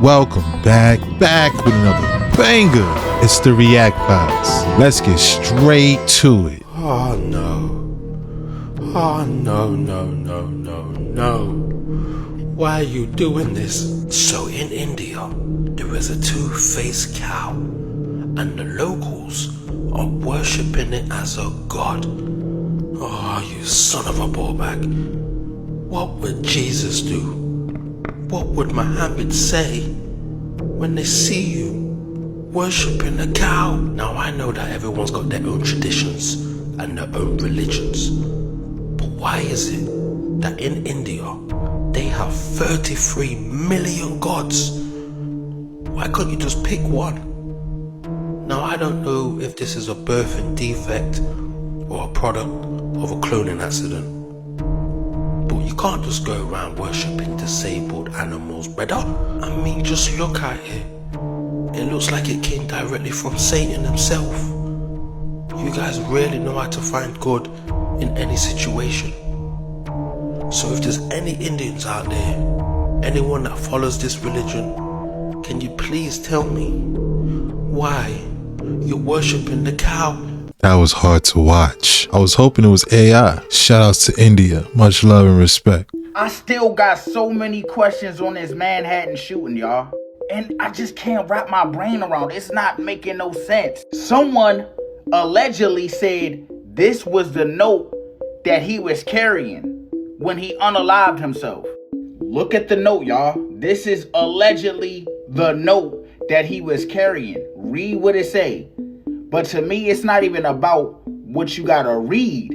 welcome back with another banger. It's the React Files. Let's get straight to it. Oh no. Oh no. Why are you doing this? So in India, there is a two-faced cow, and the locals are worshipping it as a god. Oh, you son of a ballbag. What would Jesus do? What would Muhammad say when they see you worshipping a cow? Now I know that everyone's got their own traditions and their own religions, but why is it that in India they have 33 million gods? Why can't you just pick one? Now I don't know if this is a birthing defect or a product of a cloning accident, but you can't just go around worshipping disabled animals, brother. I mean, just look at it. It looks like it came directly from Satan himself. You guys really know how to find good in any situation. So if there's any Indians out there, anyone that follows this religion, can you please tell me why you're worshipping the cow? That was hard to watch. I was hoping it was AI. Shout outs to India. Much love and respect. I still got so many questions on this Manhattan shooting, y'all. And I just can't wrap my brain around it. It's not making no sense. Someone allegedly said this was the note that he was carrying when he unalived himself. Look at the note, y'all. This is allegedly the note that he was carrying. Read what it say. But to me, it's not even about what you gotta read.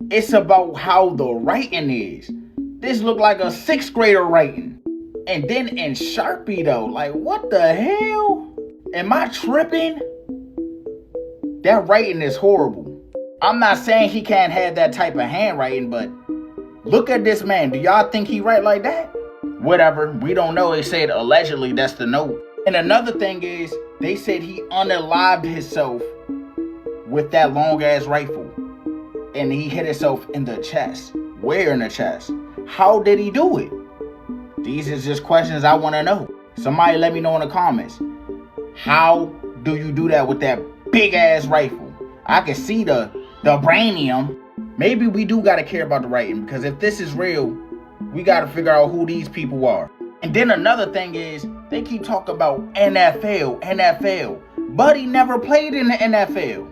It's about how the writing is. This look like a 6th grader writing. And then in Sharpie though, like what the hell? Am I tripping? That writing is horrible. I'm not saying he can't have that type of handwriting, but look at this man. Do y'all think he write like that? Whatever, we don't know. They said allegedly that's the note. And another thing is, they said he unalived himself with that long ass rifle. And he hit himself in the chest. Where in the chest? How did he do it? These is just questions I want to know. Somebody let me know in the comments. How do you do that with that big ass rifle? I can see the brainium. Maybe we do got to care about the writing, because if this is real, we got to figure out who these people are. And then another thing is, they keep talking about NFL. Buddy never played in the NFL.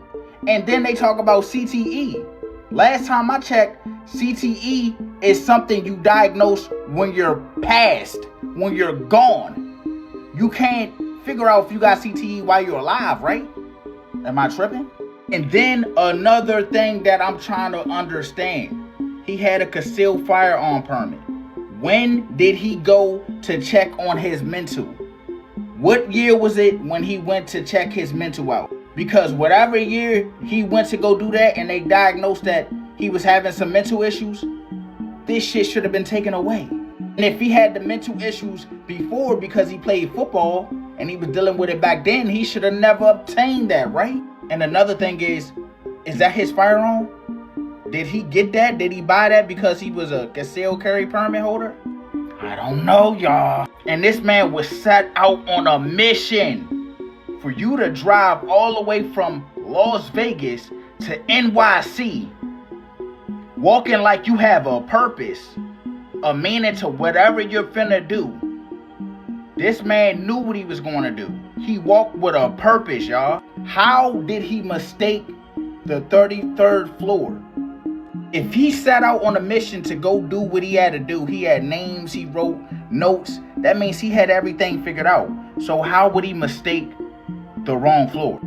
And then they talk about CTE. Last time I checked, CTE is something you diagnose when you're past, when you're gone. You can't figure out if you got CTE while you're alive, right? Am I tripping? And then another thing that I'm trying to understand. He had a concealed firearm permit. When did he go to check on his mental? What year was it when he went to check his mental out? Because whatever year he went to go do that and they diagnosed that he was having some mental issues, this shit should have been taken away. And if he had the mental issues before because he played football and he was dealing with it back then, he should have never obtained that, right? And another thing is that his firearm? Did he get that? Did he buy that because he was a concealed carry permit holder? I don't know, y'all. And this man was set out on a mission. For you to drive all the way from Las Vegas to NYC, walking like you have a purpose, a meaning to whatever you're finna do. This man knew what he was going to do. He walked with a purpose, y'all. How did he mistake the 33rd floor? If he set out on a mission to go do what he had to do, he had names, he wrote notes, that means he had everything figured out. So how would he mistake the wrong floor?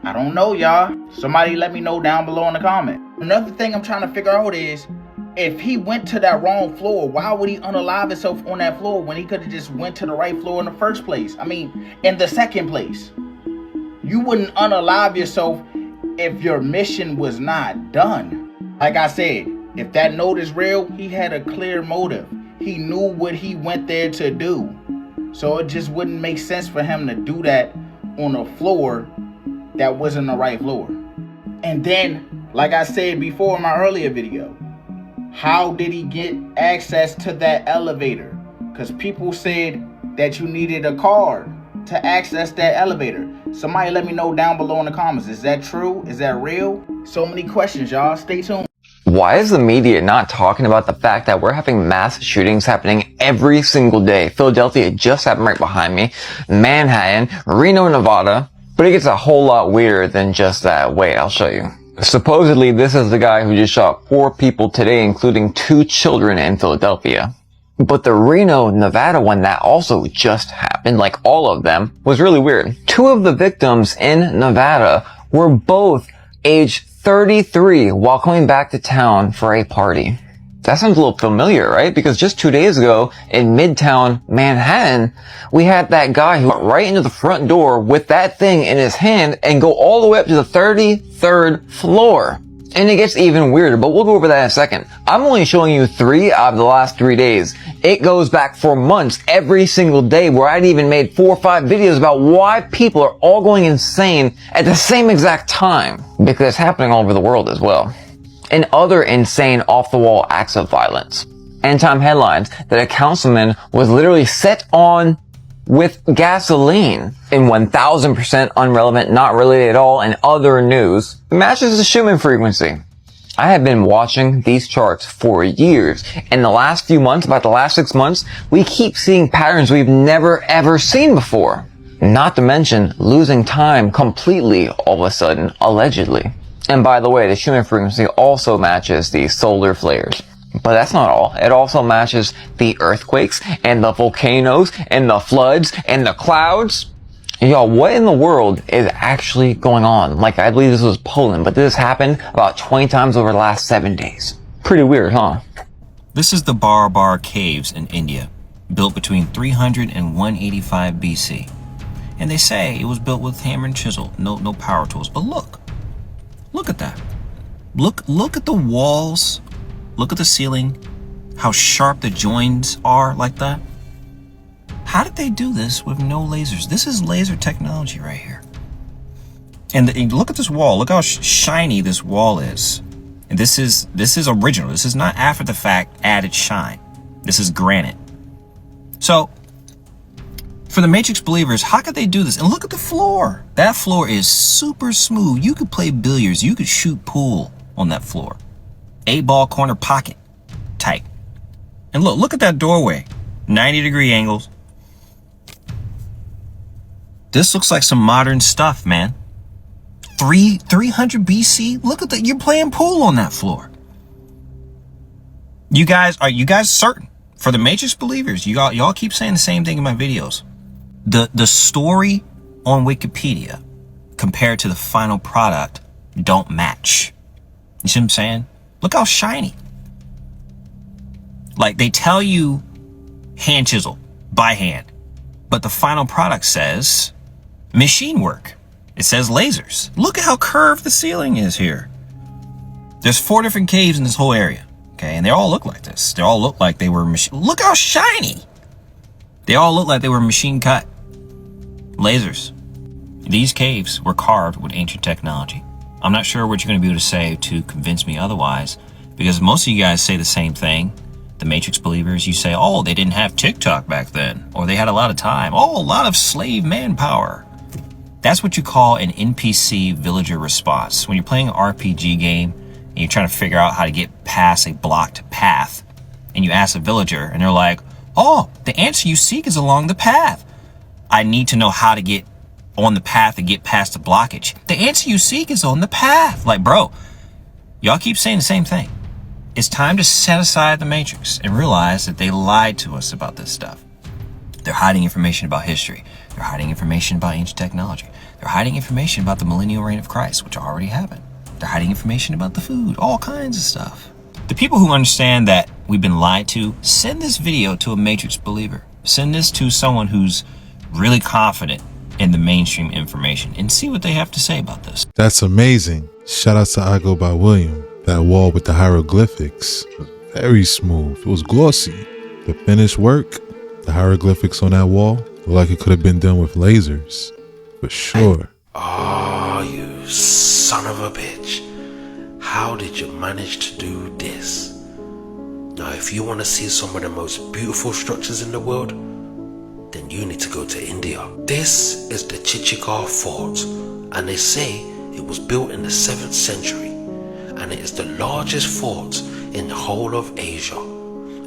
I don't know, y'all. Somebody let me know down below in the comment. Another thing I'm trying to figure out is, if he went to that wrong floor, why would he unalive himself on that floor when he could have just went to the right floor in the first place? I mean, in the second place. You wouldn't unalive yourself if your mission was not done. Like I said, if that note is real, he had a clear motive. He knew what he went there to do. So it just wouldn't make sense for him to do that on a floor that wasn't the right floor. And then, like I said before in my earlier video, how did he get access to that elevator? Because people said that you needed a card to access that elevator. Somebody let me know down below in the comments. Is that true? Is that real? So many questions, y'all. Stay tuned. Why is the media not talking about the fact that we're having mass shootings happening every single day? Philadelphia just happened right behind me. Manhattan, Reno, Nevada. But it gets a whole lot weirder than just that. Wait, I'll show you. Supposedly, this is the guy who just shot 4 people today, including 2 children in Philadelphia. But the Reno, Nevada one that also just happened, like all of them, was really weird. 2 of the victims in Nevada were both age 33 while coming back to town for a party. That sounds a little familiar, right? Because just 2 days ago in Midtown Manhattan, we had that guy who went right into the front door with that thing in his hand and go all the way up to the 33rd floor. And it gets even weirder, but we'll go over that in a second. I'm only showing you 3 out of the last 3 days. It goes back for months every single day where I'd even made 4 or 5 videos about why people are all going insane at the same exact time. Because it's happening all over the world as well. And other insane off-the-wall acts of violence. End-time headlines that a councilman was literally set on with gasoline. In 1000% unrelevant, not related at all, and other news, it matches the Schumann frequency. I have been watching these charts for years. In the last few months, about the last 6 months, we keep seeing patterns we've never ever seen before. Not to mention losing time completely all of a sudden, allegedly. And by the way, the Schumann frequency also matches the solar flares. But that's not all. It also matches the earthquakes and the volcanoes and the floods and the clouds. Y'all, what in the world is actually going on? Like, I believe this was Poland, but this happened about 20 times over the last 7 days. Pretty weird, huh? This is the Bar Caves in India, built between 300 and 185 BC. And they say it was built with hammer and chisel, no power tools. But look at that. Look at the walls. Look at the ceiling. How sharp the joins are like that. How did they do this with no lasers? This is laser technology right here. And look at this wall. Look how shiny this wall is. And this is original. This is not after the fact added shine. This is granite. So, for the Matrix believers, how could they do this? And look at the floor. That floor is super smooth. You could play billiards. You could shoot pool on that floor. 8-ball corner pocket type. And look at that doorway. 90-degree angles. This looks like some modern stuff, man. 300 BC. Look at that. You're playing pool on that floor. Are you guys certain? For the Matrix believers, y'all keep saying the same thing in my videos. The story on Wikipedia compared to the final product don't match. You see what I'm saying? Look how shiny. Like, they tell you hand chisel by hand, but the final product says machine work. It says lasers. Look at how curved the ceiling is here. There's 4 different caves in this whole area. Okay, and they all look like this. They all look like they were look how shiny. They all look like they were machine cut. Lasers. These caves were carved with ancient technology. I'm not sure what you're going to be able to say to convince me otherwise, because most of you guys say the same thing. The Matrix believers, you say, oh, they didn't have TikTok back then, or they had a lot of time. Oh, a lot of slave manpower. That's what you call an NPC villager response. When you're playing an RPG game and you're trying to figure out how to get past a blocked path, and you ask a villager and they're like, oh, the answer you seek is along the path. I need to know how to get on the path to get past the blockage. The answer you seek is on the path. Like, bro, y'all keep saying the same thing. It's time to set aside the Matrix and realize that they lied to us about this stuff. They're hiding information about history. They're hiding information about ancient technology. They're hiding information about the millennial reign of Christ, which already happened. They're hiding information about the food, all kinds of stuff. The people who understand that we've been lied to, send this video to a Matrix believer. Send this to someone who's really confident in the mainstream information and see what they have to say about this. That's amazing. Shout out to I Go by William. That wall with the hieroglyphics was very smooth. It was glossy. The finished work, the hieroglyphics on that wall, looked like it could have been done with lasers. For sure. Oh, you son of a bitch. How did you manage to do this? Now, if you want to see some of the most beautiful structures in the world, then you need to go to India. This is the Chichigar Fort, and they say it was built in the 7th century, and it is the largest fort in the whole of Asia.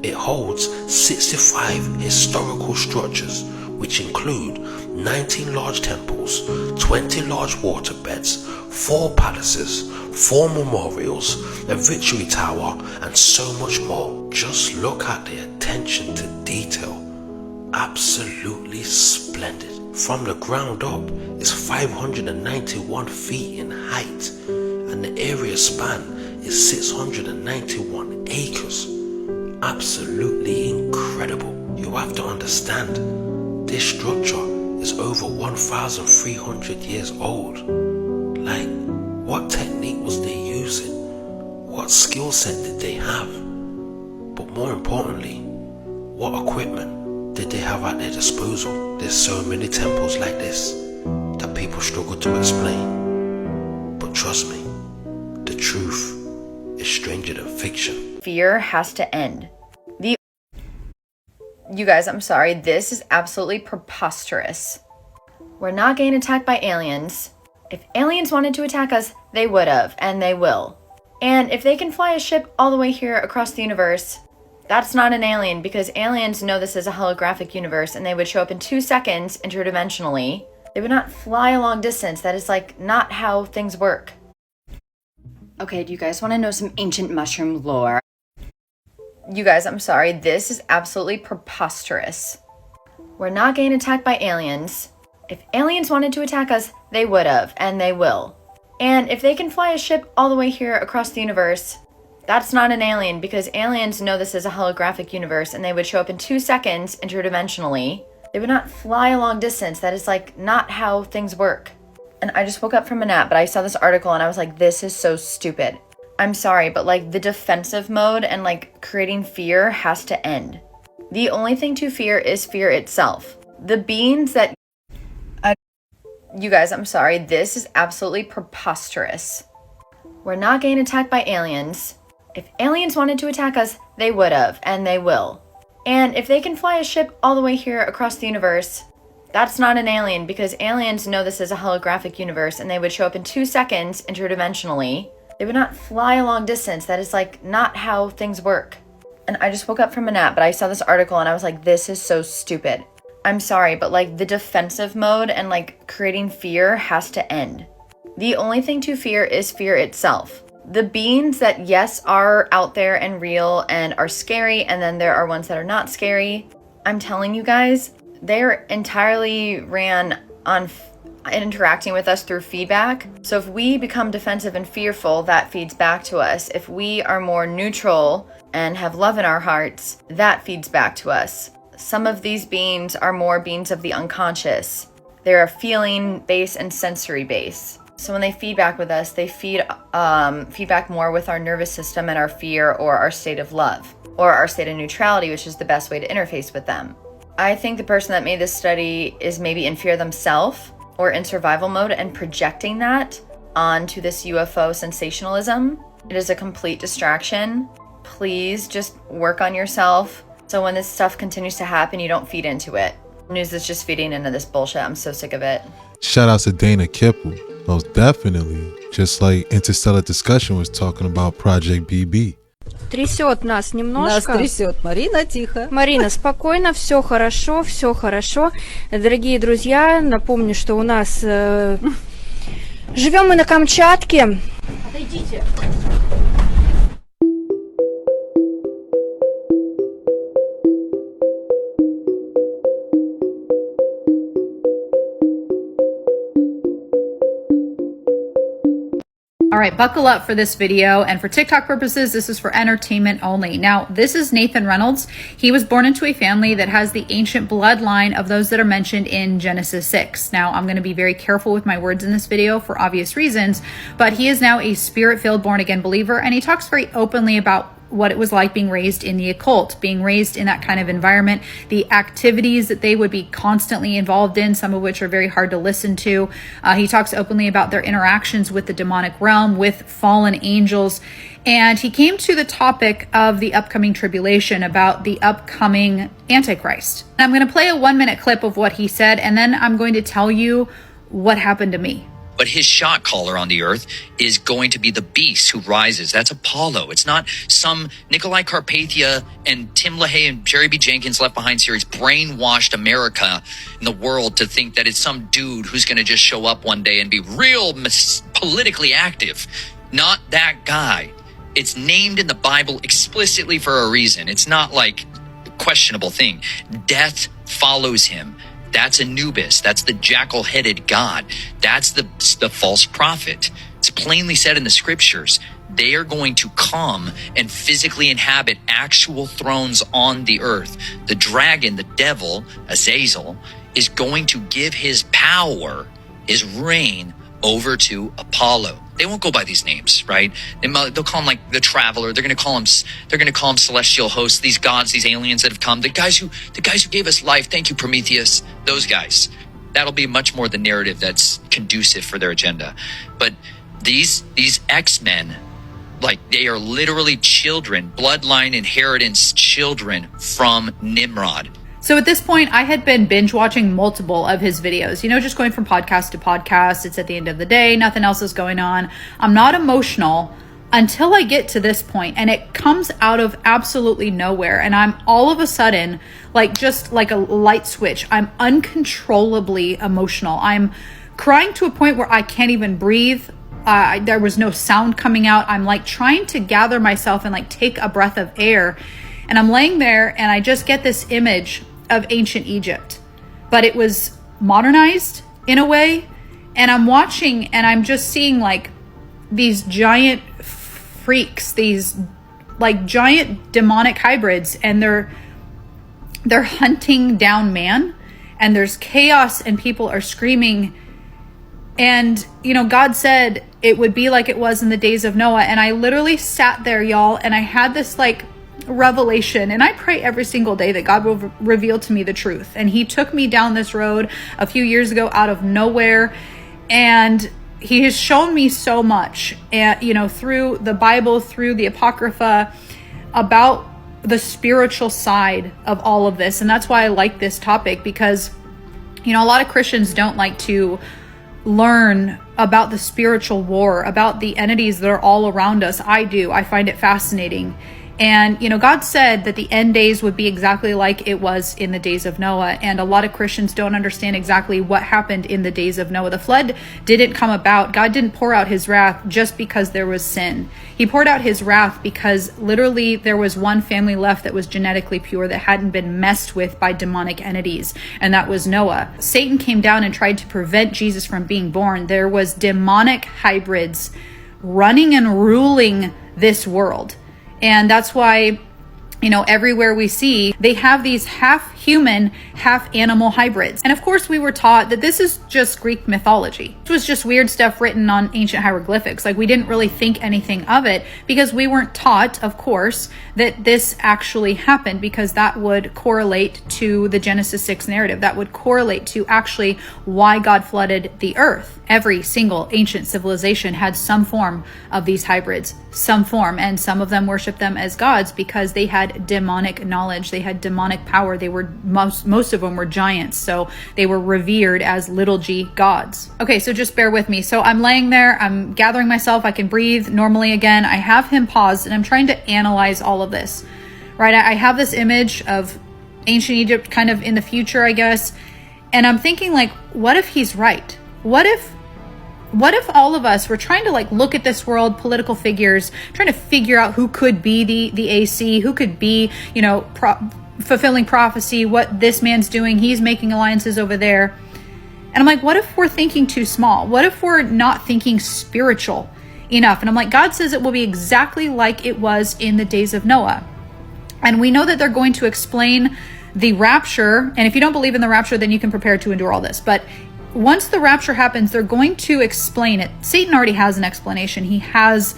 It holds 65 historical structures, which include 19 large temples, 20 large waterbeds, 4 palaces, 4 memorials, a victory tower, and so much more. Just look at the attention to detail. Absolutely splendid. From the ground up, it's 591 feet in height, and the area span is 691 acres. Absolutely incredible. You have to understand, this structure is over 1,300 years old. Like, what technique was they using? What skill set did they have? But more importantly, what equipment did they have at their disposal? There's so many temples like this that people struggle to explain. But trust me, the truth is stranger than fiction. Fear has to end. You guys, I'm sorry, this is absolutely preposterous. We're not getting attacked by aliens. If aliens wanted to attack us, they would have, and they will. And if they can fly a ship all the way here across the universe, that's not an alien, because aliens know this is a holographic universe and they would show up in 2 seconds interdimensionally. They would not fly a long distance. That is like not how things work. Okay, do you guys want to know some ancient mushroom lore? You guys, I'm sorry, this is absolutely preposterous. We're not getting attacked by aliens. If aliens wanted to attack us, they would have, and they will. And if they can fly a ship all the way here across the universe, that's not an alien, because aliens know this is a holographic universe and they would show up in 2 seconds interdimensionally. They would not fly a long distance. That is like not how things work. And I just woke up from a nap, but I saw this article and I was like, this is so stupid. I'm sorry, but like the defensive mode and like creating fear has to end. The only thing to fear is fear itself. The beings that... You guys, I'm sorry, this is absolutely preposterous. We're not getting attacked by aliens. If aliens wanted to attack us, they would have, and they will. And if they can fly a ship all the way here across the universe, that's not an alien, because aliens know this is a holographic universe and they would show up in 2 seconds interdimensionally. They would not fly a long distance. That is like not how things work. And I just woke up from a nap, but I saw this article and I was like, this is so stupid. I'm sorry, but like the defensive mode and like creating fear has to end. The only thing to fear is fear itself. The beings that, yes, are out there and real and are scary, and then there are ones that are not scary. I'm telling you guys, they're entirely ran on interacting with us through feedback. So if we become defensive and fearful, that feeds back to us. If we are more neutral and have love in our hearts, that feeds back to us. Some of these beings are more beings of the unconscious. They're a feeling base and sensory base. So when they feedback with us, they feedback more with our nervous system and our fear, or our state of love, or our state of neutrality, which is the best way to interface with them. I think the person that made this study is maybe in fear themselves or in survival mode and projecting that onto this UFO sensationalism. It is a complete distraction. Please just work on yourself so when this stuff continues to happen, you don't feed into it. News is just feeding into this bullshit. I'm so sick of it. Shout out to Dana Kippel. Most definitely. Just like Interstellar Discussion was talking about Project BB. Трясет нас немножко. Нас трясет. Марина, тихо. Марина, спокойно, все хорошо, все хорошо. Дорогие друзья, напомню, что у нас... Живем мы на Камчатке. Отойдите. All right, buckle up for this video, and for TikTok purposes, this is for entertainment only. Now, this is Nathan Reynolds. He was born into a family that has the ancient bloodline of those that are mentioned in Genesis 6. Now, I'm going to be very careful with my words in this video for obvious reasons, but he is now a spirit-filled born-again believer, and he talks very openly about what it was like being raised in the occult, being raised in that kind of environment, the activities that they would be constantly involved in, some of which are very hard to listen to. He talks openly about their interactions with the demonic realm, with fallen angels. And he came to the topic of the upcoming tribulation, about the upcoming Antichrist. I'm going to play a 1-minute clip of what he said, and then I'm going to tell you what happened to me. But his shot caller on the earth is going to be the beast who rises. That's Apollo. It's not some Nikolai Carpathia and Tim LaHaye and Jerry B. Jenkins Left Behind series brainwashed America and the world to think that it's some dude who's going to just show up one day and be real politically active. Not that guy. It's named in the Bible explicitly for a reason. It's not like a questionable thing. Death follows him. That's Anubis. That's the jackal-headed god. That's the false prophet. It's plainly said in the scriptures. They are going to come and physically inhabit actual thrones on the earth. The dragon, the devil, Azazel, is going to give his power, his reign, over to Apollo. They won't go by these names, right? They'll call him like the Traveler. They're going to call him celestial hosts. These gods, these aliens that have come. The guys who gave us life. Thank you, Prometheus. Those guys. That'll be much more the narrative that's conducive for their agenda. But these X-Men, like, they are literally children, bloodline inheritance children from Nimrod. So at this point, I had been binge watching multiple of his videos, just going from podcast to podcast. It's at the end of the day. Nothing else is going on. I'm not emotional until I get to this point, and it comes out of absolutely nowhere. And I'm all of a sudden, just like a light switch, I'm uncontrollably emotional. I'm crying to a point where I can't even breathe. There was no sound coming out. I'm trying to gather myself and take a breath of air. And I'm laying there and I just get this image of ancient Egypt, but it was modernized in a way. And I'm watching and I'm just seeing these giant freaks, these giant demonic hybrids, and they're hunting down man, and there's chaos and people are screaming. And, God said it would be like it was in the days of Noah. And I literally sat there, y'all, and I had this revelation, and I pray every single day that God will reveal to me the truth. And he took me down this road a few years ago out of nowhere, and he has shown me so much, through the Bible, through the Apocrypha, about the spiritual side of all of this. And that's why I like this topic, because a lot of Christians don't like to learn about the spiritual war, about the entities that are all around us. I do. I find it fascinating. And, God said that the end days would be exactly like it was in the days of Noah. And a lot of Christians don't understand exactly what happened in the days of Noah. The flood didn't come about. God didn't pour out his wrath just because there was sin. He poured out his wrath because literally there was one family left that was genetically pure, that hadn't been messed with by demonic entities. And that was Noah. Satan came down and tried to prevent Jesus from being born. There was demonic hybrids running and ruling this world. And that's why, everywhere we see, they have these half human, half animal hybrids. And of course, we were taught that this is just Greek mythology. It was just weird stuff written on ancient hieroglyphics. We didn't really think anything of it because we weren't taught, of course, that this actually happened, because that would correlate to the Genesis 6 narrative. That would correlate to actually why God flooded the earth. Every single ancient civilization had some form of these hybrids, some form, and some of them worshiped them as gods because they had demonic knowledge. They had demonic power. They were most of them were giants, so they were revered as little g gods. Okay, so just bear with me. So I'm laying there, I'm gathering myself, I can breathe normally again. I have him paused and I'm trying to analyze all of this, right? I have this image of ancient Egypt kind of in the future, I guess, and I'm thinking, what if he's right? What if all of us were trying to look at this world, political figures, trying to figure out who could be the AC, who could be, fulfilling prophecy, what this man's doing, he's making alliances over there. And I'm like, what if we're thinking too small? What if we're not thinking spiritual enough? And I'm like, God says it will be exactly like it was in the days of Noah. And we know that they're going to explain the rapture. And if you don't believe in the rapture, then you can prepare to endure all this. But once the rapture happens, they're going to explain it. Satan already has an explanation. He has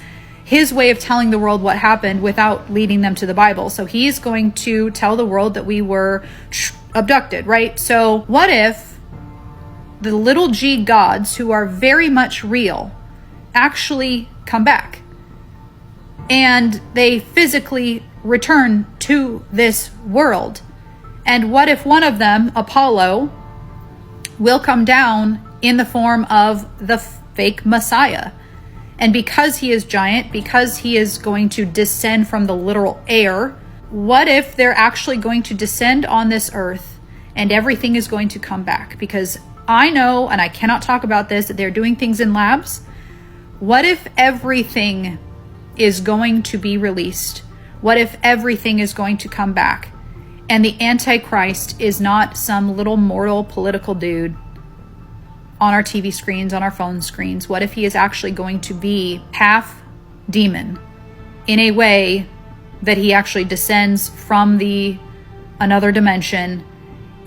his way of telling the world what happened without leading them to the Bible. So he's going to tell the world that we were abducted, right? So what if the little g gods, who are very much real, actually come back and they physically return to this world? And what if one of them, Apollo, will come down in the form of the fake Messiah? And because he is giant, because he is going to descend from the literal air, what if they're actually going to descend on this earth and everything is going to come back? Because I know, and I cannot talk about this, that they're doing things in labs. What if everything is going to be released? What if everything is going to come back? And the Antichrist is not some little mortal political dude on our TV screens, on our phone screens. What if he is actually going to be half demon, in a way that he actually descends from another dimension?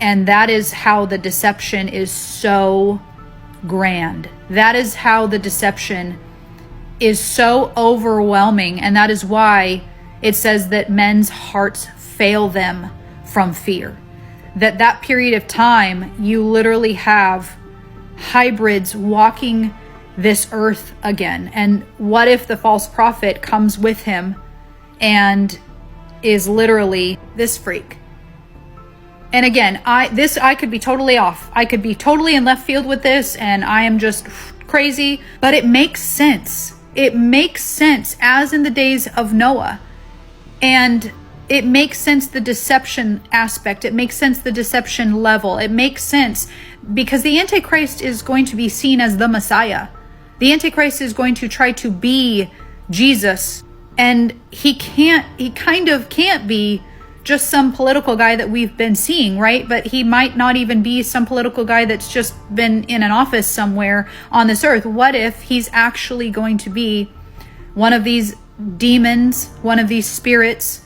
And that is how the deception is so grand. That is how the deception is so overwhelming. And that is why it says that men's hearts fail them from fear. That period of time, you literally have hybrids walking this earth again. And what if the false prophet comes with him and is literally this freak? And again, I could be totally off. I could be totally in left field with this, and I am just crazy, but it makes sense. It makes sense, as in the days of Noah. And it makes sense, the deception aspect. It makes sense, the deception level. It makes sense because the Antichrist is going to be seen as the Messiah. The Antichrist is going to try to be Jesus. And he kind of can't be just some political guy that we've been seeing, right? But he might not even be some political guy that's just been in an office somewhere on this earth. What if he's actually going to be one of these demons, one of these spirits,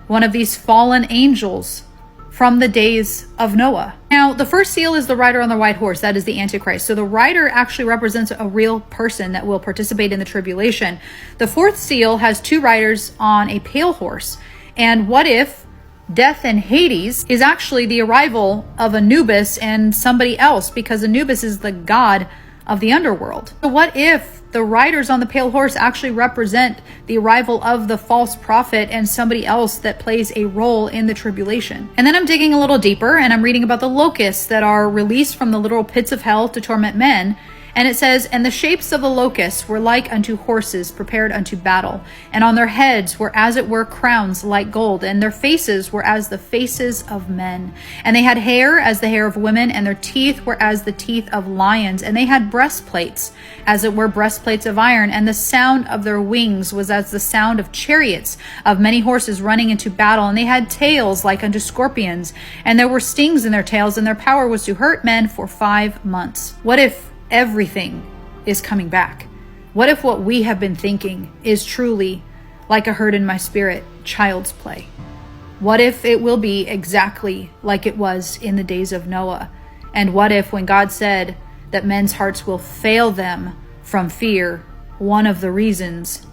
one of these fallen angels from the days of Noah? Now, the first seal is the rider on the white horse. That is the Antichrist. So the rider actually represents a real person that will participate in the tribulation. The fourth seal has two riders on a pale horse. And what if death and Hades is actually the arrival of Anubis and somebody else? Because Anubis is the god of the underworld. So what if the riders on the pale horse actually represent the arrival of the false prophet and somebody else that plays a role in the tribulation? And then I'm digging a little deeper and I'm reading about the locusts that are released from the literal pits of hell to torment men. And it says, and the shapes of the locusts were like unto horses prepared unto battle, and on their heads were as it were crowns like gold, and their faces were as the faces of men. And they had hair as the hair of women, and their teeth were as the teeth of lions. And they had breastplates, as it were breastplates of iron, and the sound of their wings was as the sound of chariots of many horses running into battle. And they had tails like unto scorpions, and there were stings in their tails, and their power was to hurt men for 5 months. What if everything is coming back? What if what we have been thinking is truly, like I heard in my spirit, child's play? What if it will be exactly like it was in the days of Noah? And what if, when God said that men's hearts will fail them from fear, one of the reasons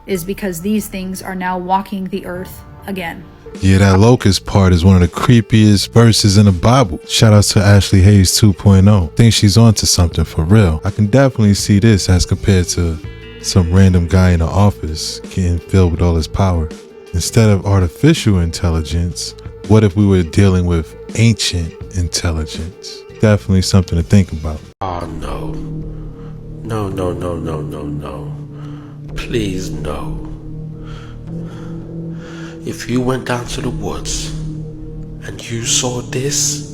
is because these things are now walking the earth again? Yeah, that locust part is one of the creepiest verses in the Bible. Shout out to Ashley Hayes 2.0. Think she's onto something for real. I can definitely see this as compared to some random guy in the office getting filled with all his power. Instead of artificial intelligence, what if we were dealing with ancient intelligence? Definitely something to think about. Oh no. No. Please no. If you went down to the woods and you saw this,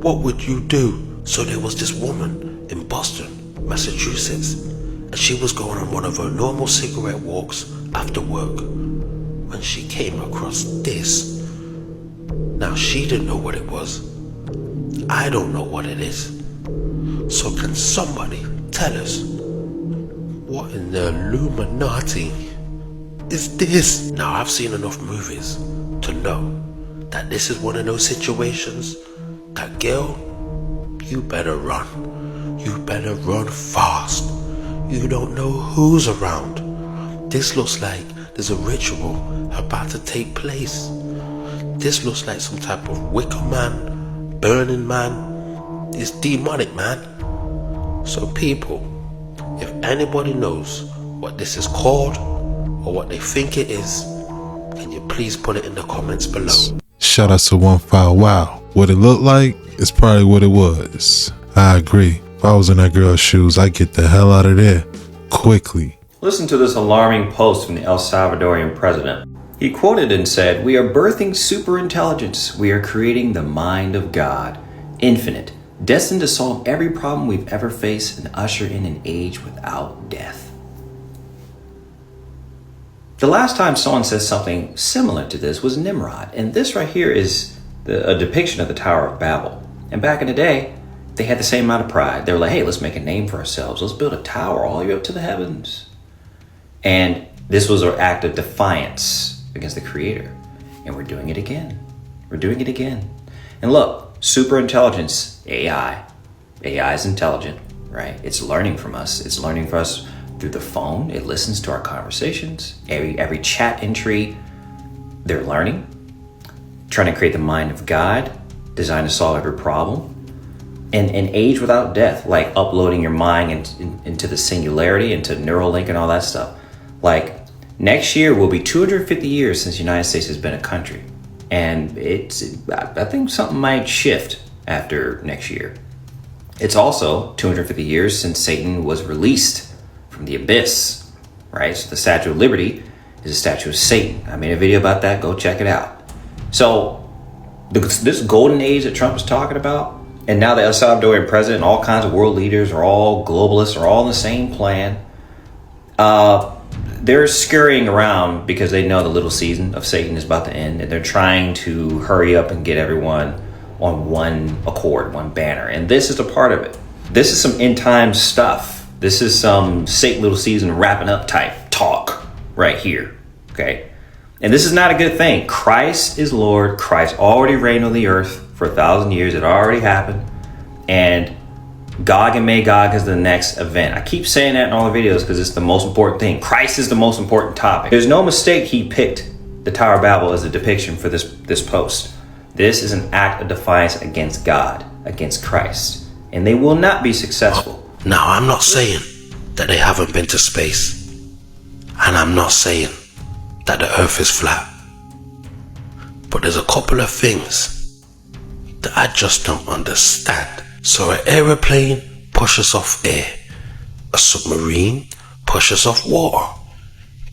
what would you do? So there was this woman in Boston, Massachusetts, and she was going on one of her normal cigarette walks after work when she came across this. Now, she didn't know what it was. I don't know what it is. So can somebody tell us what in the Illuminati is this? Now, I've seen enough movies to know that this is one of those situations that, girl, you better run. You better run fast. You don't know who's around. This looks like there's a ritual about to take place. This looks like some type of Wicker Man, Burning Man. It's demonic, man. So people, if anybody knows what this is called or what they think it is, can you please put it in the comments below? Shout out to One File Wow. What it looked like is probably what it was. I agree. If I was in that girl's shoes, I'd get the hell out of there quickly. Listen to this alarming post from the El Salvadorian president. He quoted and said, "We are birthing superintelligence. We are creating the mind of God, infinite, destined to solve every problem we've ever faced and usher in an age without death." The last time someone said something similar to this was Nimrod, and this right here is a depiction of the Tower of Babel. And back in the day, they had the same amount of pride. They were like, hey, let's make a name for ourselves. Let's build a tower all the way up to the heavens. And this was an act of defiance against the Creator. And we're doing it again. We're doing it again. And look, super intelligence, AI. AI is intelligent, right? It's learning from us. It's learning from us through the phone. It listens to our conversations. Every chat entry, they're learning. Trying to create the mind of God, designed to solve every problem. And an age without death, like uploading your mind into the singularity, into Neuralink and all that stuff. Like next year will be 250 years since the United States has been a country. And I think something might shift after next year. It's also 250 years since Satan was released from the abyss, right? So the Statue of Liberty is a statue of Satan. I made a video about that, go check it out. So this golden age that Trump is talking about, and now the El Salvadorian president and all kinds of world leaders are all globalists, are all in the same plan. They're scurrying around because they know the little season of Satan is about to end, and they're trying to hurry up and get everyone on one accord, one banner. And this is a part of it. This is some end time stuff. This is some Satan little season wrapping up type talk right here. Okay. And this is not a good thing. Christ is Lord. Christ already reigned on the earth for 1,000 years. It already happened. And Gog and Magog is the next event. I keep saying that in all the videos because it's the most important thing. Christ is the most important topic. There's no mistake he picked the Tower of Babel as a depiction for this post. This is an act of defiance against God, against Christ. And they will not be successful. Now, I'm not saying that they haven't been to space. And I'm not saying that the earth is flat. But there's a couple of things that I just don't understand. So an aeroplane pushes off air. A submarine pushes off water.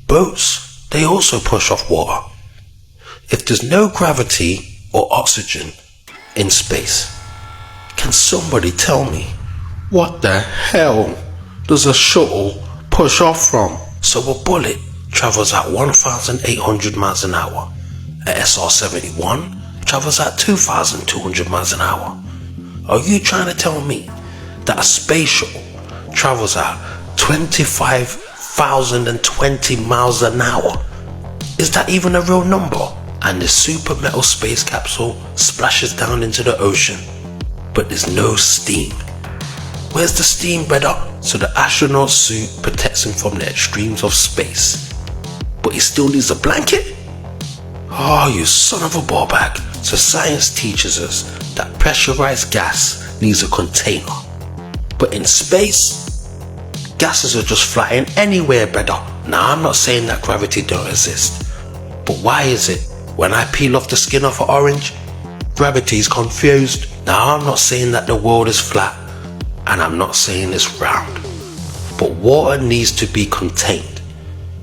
Boats, they also push off water. If there's no gravity or oxygen in space, can somebody tell me what the hell does a shuttle push off from? So a bullet travels at 1,800 miles an hour. A SR-71 travels at 2,200 miles an hour. Are you trying to tell me that a space shuttle travels at 25,020 miles an hour? Is that even a real number? And the super metal space capsule splashes down into the ocean, but there's no steam. Where's the steam, brother? So the astronaut suit protects him from the extremes of space, but he still needs a blanket? Oh, you son of a ball bag. So science teaches us that pressurized gas needs a container. But in space, gases are just flying anywhere, brother. Now, I'm not saying that gravity don't exist, but why is it when I peel off the skin of an orange, gravity's confused? Now, I'm not saying that the world is flat, and I'm not saying it's round, but water needs to be contained.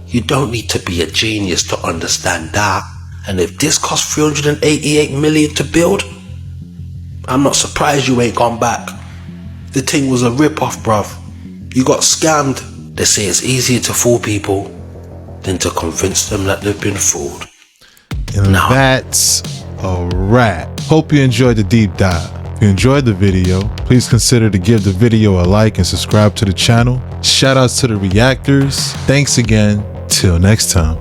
You don't need to be a genius to understand that. And if this cost 388 million to build, I'm not surprised you ain't gone back. The thing was a rip-off, bruv. You got scammed. They say it's easier to fool people than to convince them that they've been fooled. And that's a wrap. Hope you enjoyed the deep dive. If you enjoyed the video, please consider to give the video a like and subscribe to the channel. Shout outs to the reactors. Thanks again. Till next time.